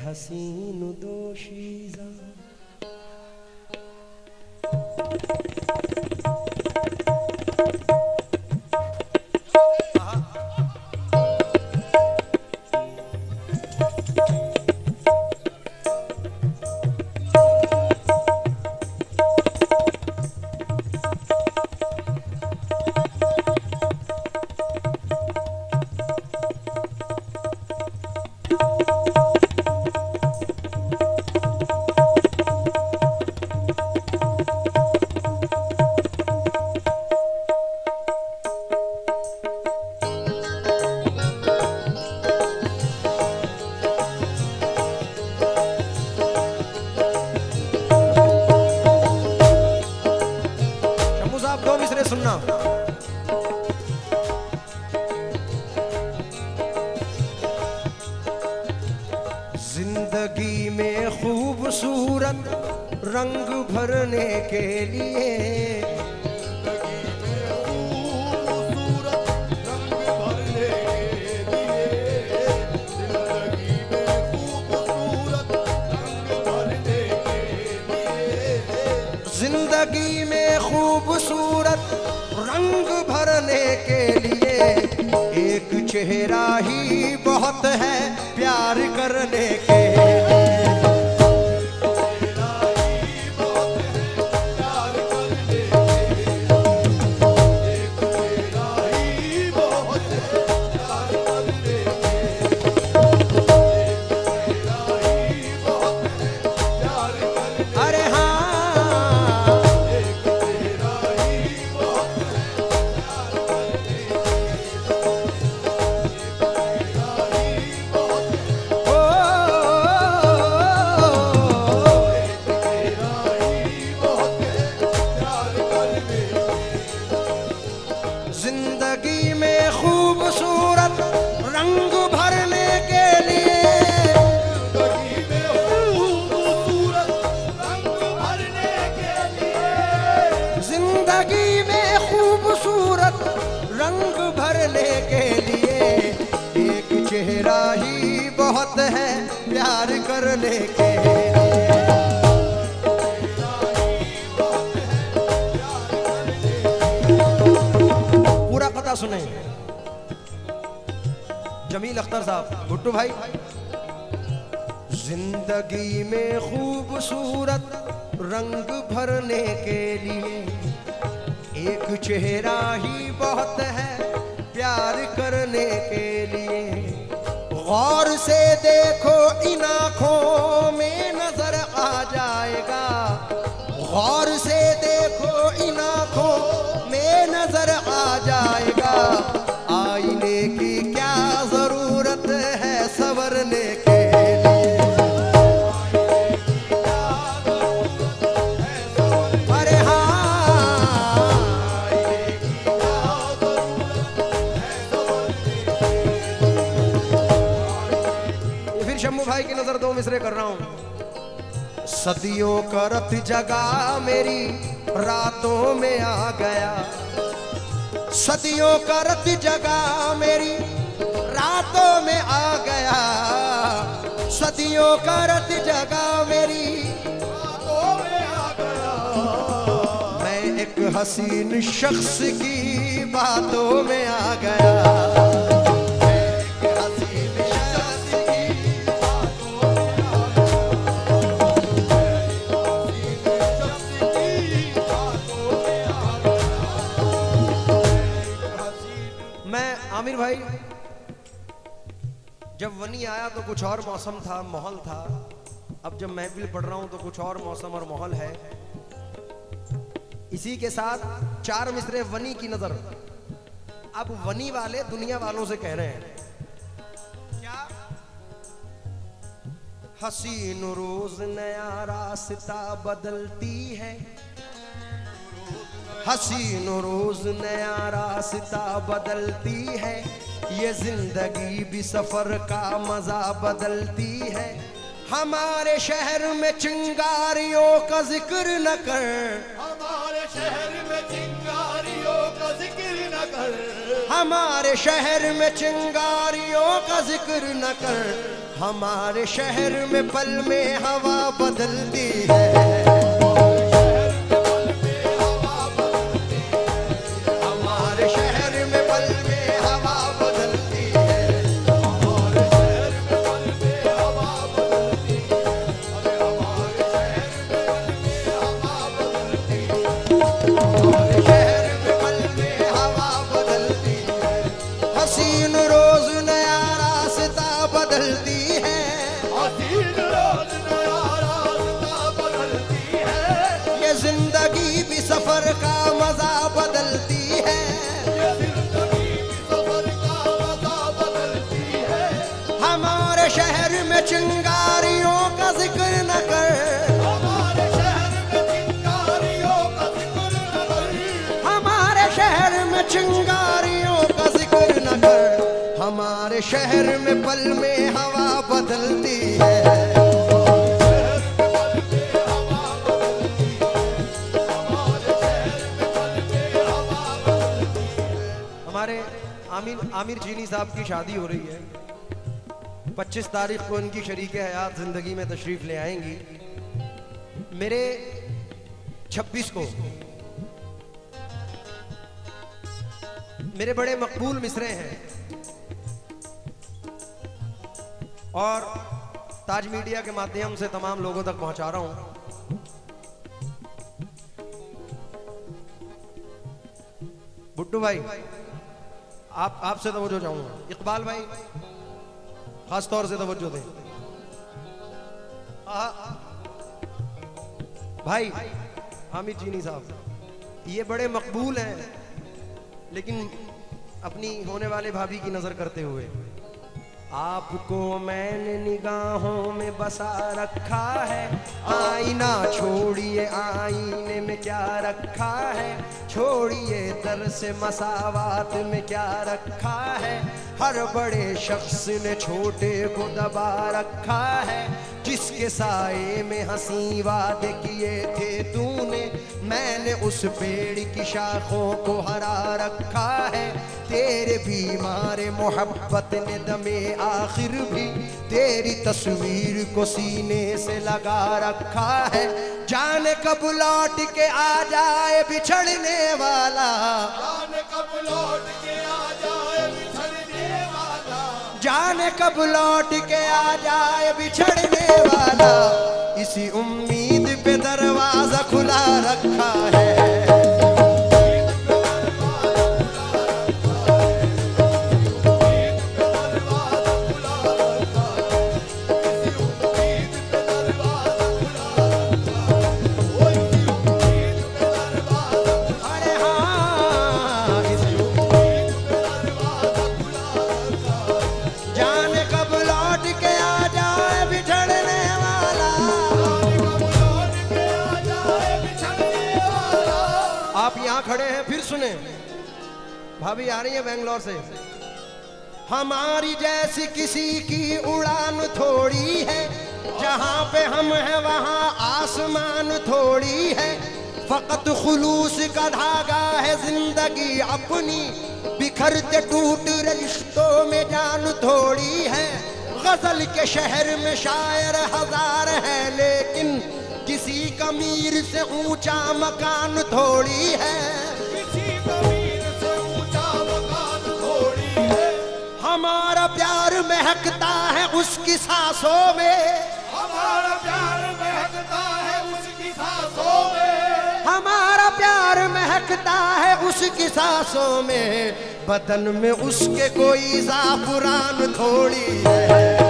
हसीन दोशीज़ा। सुनना जिंदगी में खूबसूरत रंग भरने के लिए, जिंदगी में खूबसूरत रंग भरने के लिए एक चेहरा ही बहुत है प्यार करने के लिए। जिंदगी में खूबसूरत रंग भरने के लिए, जिंदगी में खूबसूरत रंग भरने के लिए एक चेहरा ही बहुत है प्यार करने के लिए। सुने जमील अख्तर साहब, भुट्टू भाई। जिंदगी में खूबसूरत रंग भरने के लिए एक चेहरा ही बहुत है प्यार करने के लिए। गौर से देखो इन आँखों में नजर आ जाएगा, गौर से देखो इन आँखों में नजर आ जाएगा। आईने की क्या जरूरत है संवरने के लिए, अरे हाँ, फिर शम्मू भाई की नजर दो मिसरे कर रहा हूं। सदियों का रत जगा मेरी रातों में आ गया, सदियों का रत जगा मेरी रातों में आ गया, सदियों का रत जगा मेरी रातों में आ गया। मैं एक हसीन शख्स की बातों में आ गया, आमिर भाई। जब वनी आया तो कुछ और मौसम था, माहौल था। अब जब महफिल पढ़ रहा हूं तो कुछ और मौसम और माहौल है। इसी के साथ चार मिसरे वनी की नजर। अब वनी वाले दुनिया वालों से कह रहे हैं क्या? हसीन रोज नया रास्ता बदलती है, हसीन रोज नया रास्ता बदलती है, ये जिंदगी भी सफर का मजा बदलती है। हमारे शहर में चिंगारियों का जिक्र न कर, हमारे शहर में चिंगारियों का जिक्र न कर, हमारे शहर में चिंगारियों का जिक्र न कर, हमारे शहर में पल में हवा बदलती है। हमारे शहर में पल में हवा बदलती है। हमारे शहर में पल में हवा बदलती है। हमारे शहर में पल में हवा बदलती है। हसीन रोज नया रास्ता बदलती है। हसीन रोज नया रास्ता बदलती है। ये जिंदगी भी सफर का मजा बदलती है। ये जिंदगी भी सफर का मजा बदलती है। हमारे शहर में चिंगारियों का जिक्र न कर, हमारे शहर में चिंगारियों का जिक्र न कर। हमारे शहर में चिंगारियों का जिक्र न कर, हमारे शहर में पल में हवा बदलती है। हमारे आमिर चीनी साहब की शादी हो रही है। 25 तारीख को उनकी शरीके हयात जिंदगी में तशरीफ ले आएंगी। मेरे 26 को मेरे बड़े मकबूल मिसरे हैं और ताज मीडिया के माध्यम से तमाम लोगों तक पहुंचा रहा हूं। बुड्डू भाई, आपसे तवज्जो चाहूंगा। इकबाल भाई खास तौर से तवज्जो दें। भाई आमिर चीनी साहब, ये बड़े मकबूल हैं, लेकिन अपनी होने वाले भाभी की नजर करते हुए, आपको मैंने निगाहों में बसा रखा है। आईना छोड़िए, आईने में क्या रखा है। छोड़िए दर से मसावात में क्या रखा है। हर बड़े शख्स ने छोटे को दबा रखा है। जिसके साए में हंसी वादे किए थे तूने, मैंने उस पेड़ की शाखों को हरा रखा है। तेरे बीमार मोहब्बत ने दमे आखिर भी तेरी तस्वीर को सीने से लगा रखा है। जाने कब लौट के आ जाए बिछड़ने वाला, जाने कब लौट के आ जाए बिछड़ने वाला। जाने कब लौट के आ जाए बिछड़ने वाला। इसी उम्मीद पे दरवाजा खुला रखा है। खड़े हैं, फिर सुने। भाभी आ रही है बेंगलोर से। हमारी जैसी किसी की उड़ान थोड़ी है। जहां पे हम हैं वहां आसमान थोड़ी है। फकत खुलूस का धागा है जिंदगी अपनी। बिखरते टूट रिश्तों में जान थोड़ी है। गजल के शहर में शायर हजार है, लेकिन किसी कमीर से ऊंचा मकान थोड़ी है। किसी कमीर से ऊंचा मकान थोड़ी है। हमारा प्यार महकता है उसकी सांसों में। हमारा प्यार महकता है उसकी सांसों में। हमारा प्यार महकता है उसकी सांसों में। बदन में उसके कोई ज़ाफ़रान थोड़ी है।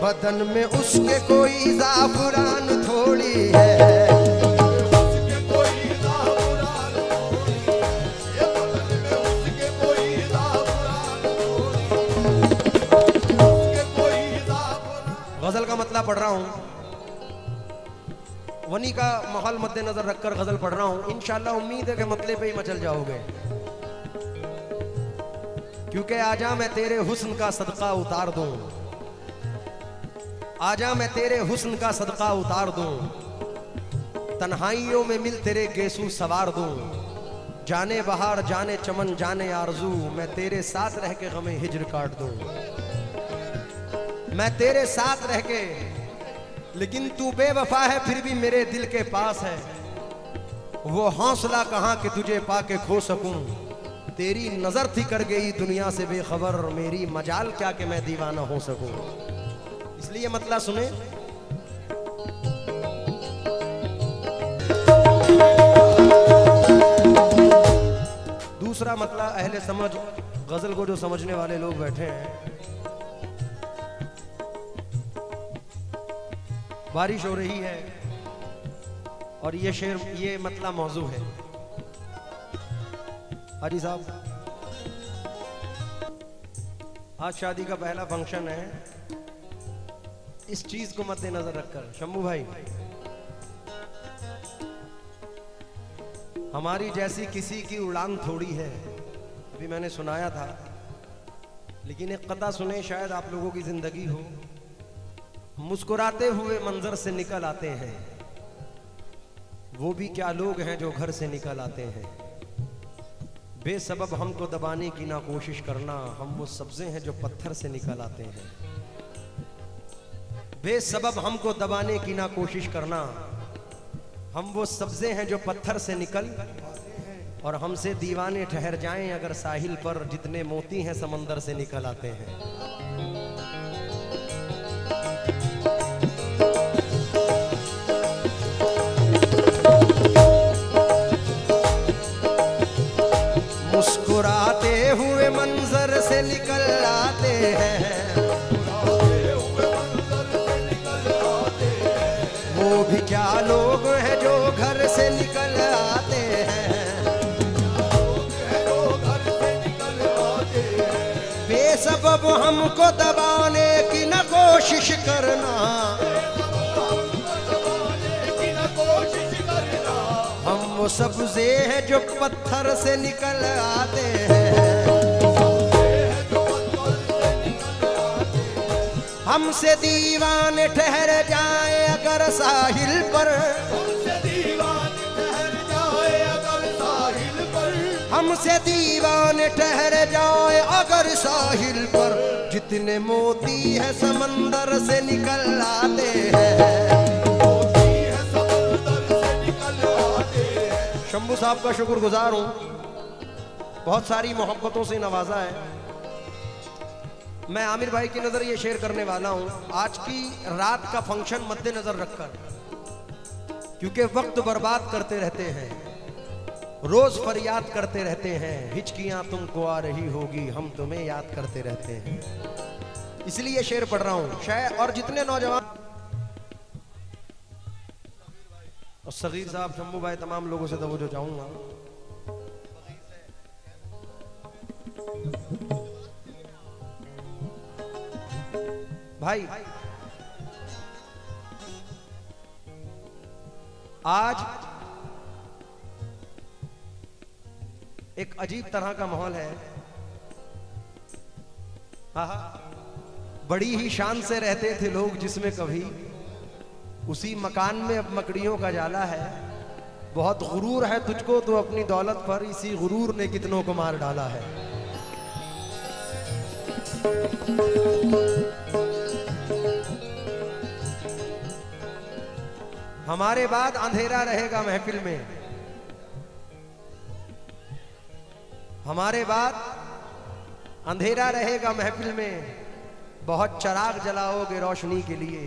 बदन में उसके कोई ज़ाफ़रान थोड़ी है। मतला पढ़ रहा हूं, वनी का माहौल मद्देनजर रखकर गजल पढ़ रहा हूं। इंशाल्लाह उम्मीद है कि मतले पे ही मचल जाओगे, क्योंकि आजा मैं तेरे हुस्न का सदका उतार दूं, आजा मैं तेरे हुस्न का सदका उतार दूं, तन्हाइयों में मिल तेरे गेसू सवार दूं, जाने बहार जाने चमन जाने आरजू, मैं तेरे साथ रह के गमे हिज्र काट दूं, मैं तेरे साथ रह के, लेकिन तू बेवफा है फिर भी मेरे दिल के पास है, वो हौसला कहां कि तुझे पाके खो सकूं, तेरी नजर थी कर गई दुनिया से बेखबर, मेरी मजाल क्या कि मैं दीवाना हो सकूं। इसलिए मतला सुने। दूसरा मतला अहले समझ, गजल को जो समझने वाले लोग बैठे हैं, बारिश हो रही है और ये शेर, ये मतला मौजू है। हाजी साहब, आज शादी का पहला फंक्शन है, इस चीज को मद्देनजर रखकर शंभू भाई, हमारी जैसी किसी की उड़ान थोड़ी है, अभी मैंने सुनाया था, लेकिन एक कथा सुने, शायद आप लोगों की जिंदगी हो। मुस्कुराते हुए मंजर से निकल आते हैं, वो भी क्या लोग हैं जो घर से निकल आते हैं, बेसबब हमको दबाने की ना कोशिश करना, हम वो सब्जे हैं जो पत्थर से निकल आते हैं, बेसबब हमको दबाने की ना कोशिश करना, हम वो सब्जे हैं जो पत्थर से निकल, और हमसे दीवाने ठहर जाएं अगर साहिल पर, जितने मोती हैं समंदर से निकल आते हैं। मुस्कुराते हुए मंजर से निकल आते हैं, वो भी क्या लोग हैं जो घर से निकल आते हैं, बेसबब हमको दबाने की न कोशिश करना, हम वो सब्जे हैं जो पत्थर से निकल आते हैं, हमसे दीवाने ठहर जाए अगर साहिल पर, हमसे दीवाने ठहर जाए अगर साहिल पर, जितने मोती है समंदर से निकल आते हैं। शंभू साहब का शुक्रगुजार हूं, बहुत सारी मोहब्बतों से नवाजा है। मैं आमिर भाई की नजर ये शेयर करने वाला हूं, आज की रात का फंक्शन मद्देनजर रखकर, क्योंकि वक्त बर्बाद करते रहते हैं, रोज फरियाद करते रहते हैं, हिचकियां तुमको आ रही होगी, हम तुम्हें याद करते रहते हैं, इसलिए शेर पढ़ रहा हूं। शायद और जितने नौजवान और सगीर साहब, शंभू भाई, तमाम लोगों से तवज्जो चाहूंगा। भाई आज एक अजीब तरह का माहौल है, बड़ी ही शान से रहते थे लोग जिसमें कभी, उसी मकान में अब मकड़ियों का जाला है, बहुत गुरूर है तुझको तो अपनी दौलत पर, इसी गुरूर ने कितनों को मार डाला है। हमारे बाद अंधेरा रहेगा महफिल में, हमारे बाद अंधेरा रहेगा महफिल में, बहुत चराग जलाओगे रोशनी के लिए,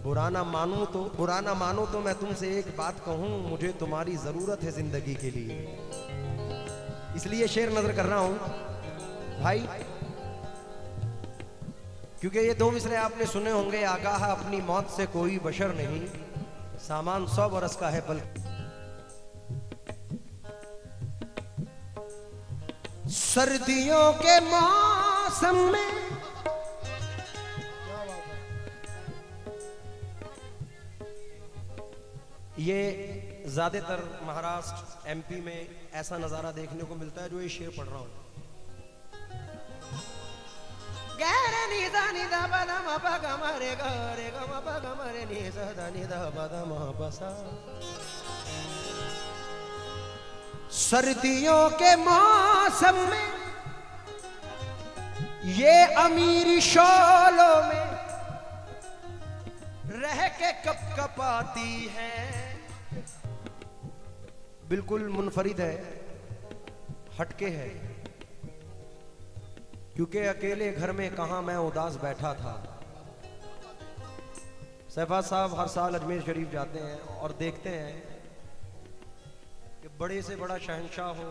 बुरा ना मानो तो मैं तुमसे एक बात कहूं, मुझे तुम्हारी जरूरत है जिंदगी के लिए। इसलिए शेर नजर कर रहा हूं भाई, क्योंकि ये दो मिसरे आपने सुने होंगे, आगाह अपनी मौत से कोई बशर नहीं, सामान 100 बरस का है पल। सर्दियों के मौसम में ये ज़्यादातर महाराष्ट्र एमपी में ऐसा नज़ारा देखने को मिलता है जो ये शेर पढ़ रहा हूँ। सर्दियों के मौसम में ये अमीरी शोलों में रह के कप कपाती है। बिल्कुल मुनफरिद है, हटके है, क्योंकि अकेले घर में कहां मैं उदास बैठा था। शहबाज साहब हर साल अजमेर शरीफ जाते हैं और देखते हैं कि बड़े से बड़ा शहंशाह हो,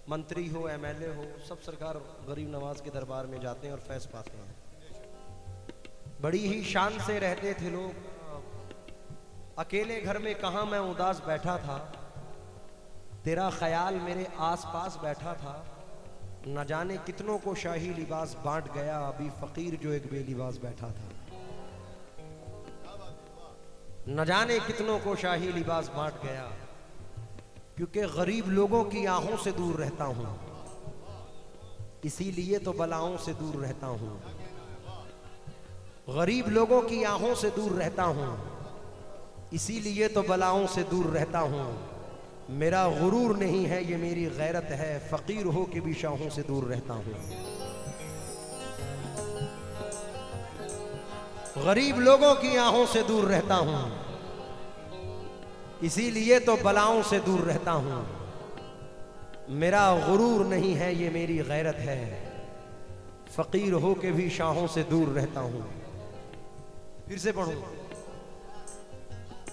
मंत्री हो, एमएलए हो, सब सरकार गरीब नवाज के दरबार में जाते हैं और फैज़ पाते हैं। बड़ी ही शान से रहते थे लोग। अकेले घर में कहां मैं उदास बैठा था, तेरा ख्याल मेरे आसपास बैठा था। न जाने कितनों को शाही लिबास बांट गया, अभी फकीर जो एक बेलिबास बैठा था। न जाने कितनों को शाही लिबास बांट गया, क्योंकि गरीब लोगों की आहों से दूर रहता हूं, इसीलिए तो बलाओं से दूर रहता हूं। गरीब लोगों की आहों से दूर रहता हूं, इसीलिए तो बलाओं से दूर रहता हूं। मेरा गुरूर नहीं है, ये मेरी गैरत है, फकीर हो के भी शाहों से दूर रहता हूं। गरीब लोगों की आहों से दूर रहता हूं, इसीलिए तो बलाओं से दूर रहता हूं। मेरा गुरूर नहीं है, ये मेरी गैरत है, फकीर हो के भी शाहों से दूर रहता हूं। फिर से पढ़ूं।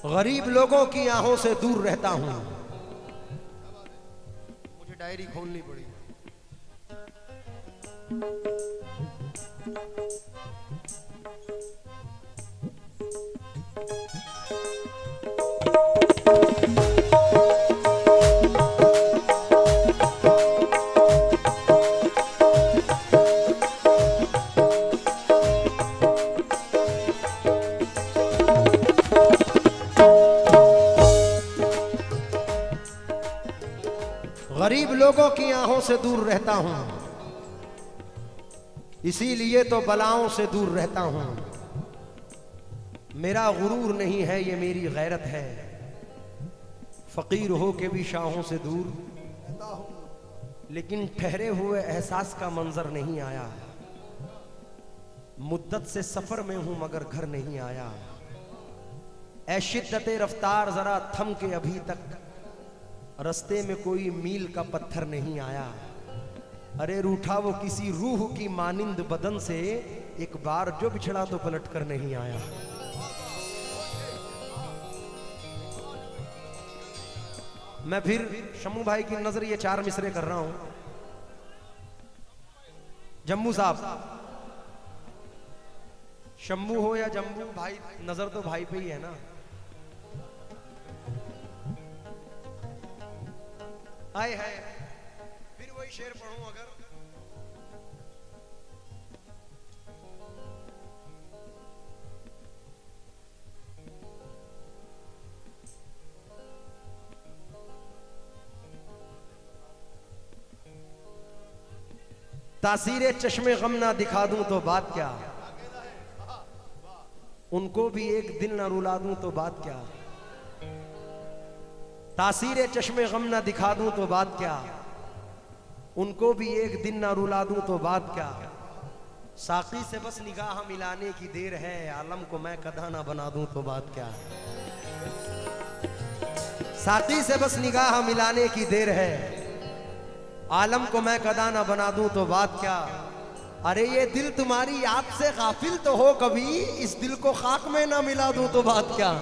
गरीब लोगों की आहों से दूर रहता हूं। मुझे डायरी खोलनी पड़ी। गरीब लोगों की आहों से दूर रहता हूं, इसीलिए तो बलाओं से दूर रहता हूं। मेरा गुरूर नहीं है, ये मेरी गैरत है, फकीर हो के भी शाहों से दूर रहता हूं। लेकिन ठहरे हुए एहसास का मंजर नहीं आया, मुद्दत से सफर में हूं मगर घर नहीं आया। ऐ शिद्दते रफ्तार जरा थम के, अभी तक रस्ते में कोई मील का पत्थर नहीं आया। अरे रूठा वो किसी रूह की मानिंद बदन से, एक बार जो बिछड़ा तो पलट कर नहीं आया। मैं फिर शम्मू भाई की नजर ये 4 मिसरे कर रहा हूं। जम्मू साहब, शम्मू हो या जम्मू भाई, नजर तो भाई पे ही है ना। आए है, फिर वही शेर पढ़ूं अगर। तासीरे चश्मे गम ना दिखा दूं तो बात क्या, उनको भी एक दिन ना रुला दूं तो बात क्या। तासीरे चश्मे गम ना दिखा दूं तो बात क्या, उनको भी एक दिन ना रुला दूं तो बात क्या। साकी से बस निगाह मिलाने की देर है, आलम को मैं कदा ना बना दूं तो बात क्या। साकी से बस निगाह मिलाने की देर है, आलम को मैं कदा ना बना दूं तो बात क्या। अरे ये दिल तुम्हारी याद से गाफिल तो हो कभी, इस दिल को खाक में ना मिला दूं तो बात क्या।